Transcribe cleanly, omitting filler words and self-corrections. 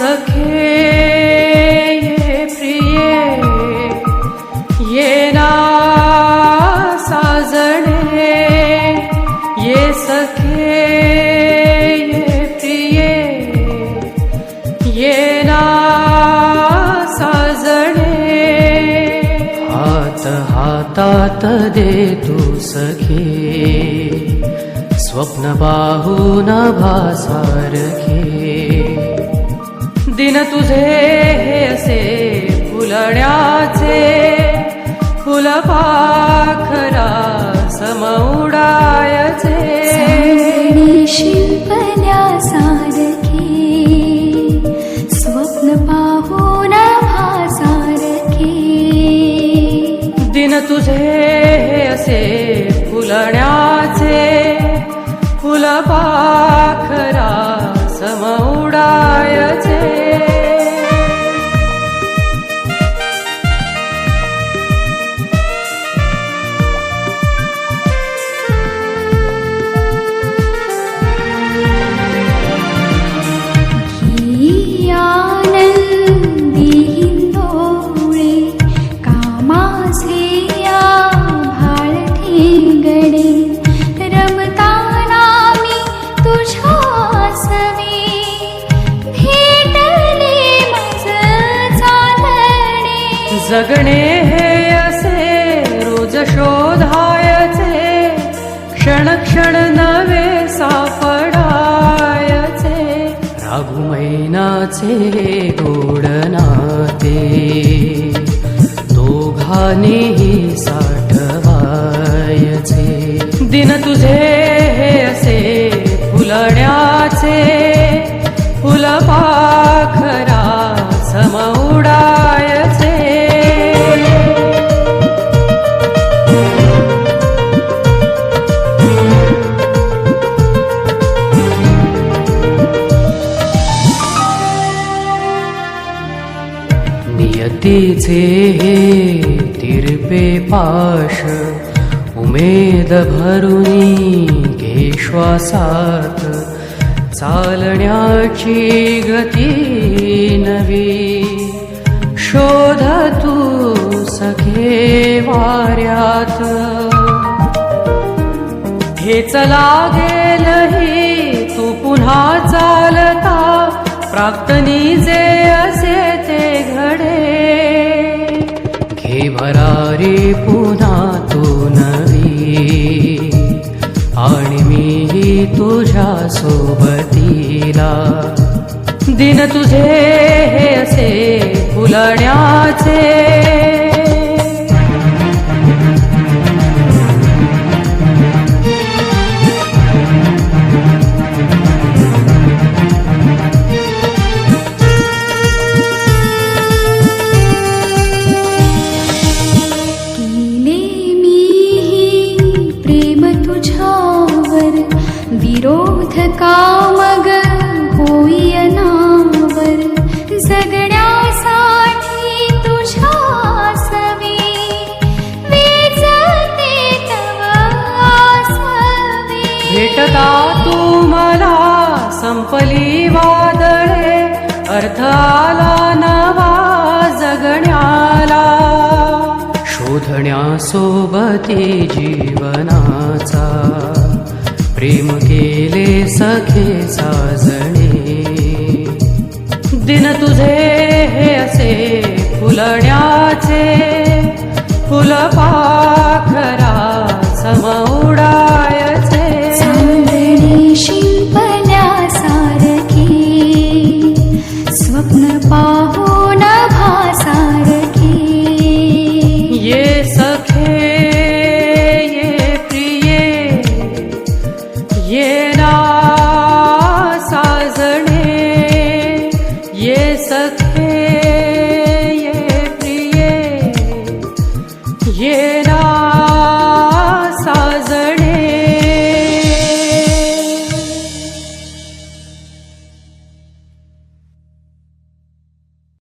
सखे ये प्रिये ये ना साजणे ये सखे ये प्रिये ये ना साजणे हात हातात दे तू सखे स्वप्न पाहून भासारखे दिन तुझे हे असे फुलण्याचे फुलपाखरा समउडायचे शिल्पल्यासारखे स्वप्न पाहून भासारखे दिन तुझे हे असे फुलण्याचे फुलपाखरा समउडायचे जगणे हे असे रोज शोधायचे क्षण क्षण नवे सापडायचे राघुमैनाचे गोड नाते दोघांनीही साठवायचे दिन तुझे हे असे फुलण्याचे फुलपाखरा समउडायचे नियतीचे हे तिरपे पाश उमेद भरुनी घे श्वासात चालण्याची गती नवी शोध तू सखे वाऱ्यात हेच लागेलही तू पुन्हा चालता प्राक्तनी जे असे ते घडे घे भरारी पुन्हा तू नवी आणि मीही तुझ्या सोबतीला दिन तुझे हे असे फुलण्याचे विरोध कामग होई अनावर जगण्यासाठी तुझ्या सवे वेचते तव आसवे भेटता तू मला संपली वादळे अर्थ आला नवा जगण्याला शोधण्यासोबती जीवनाचा प्रेम केले सखे साजणे दिन तुझे हे असे फुलण्याचे फुलपा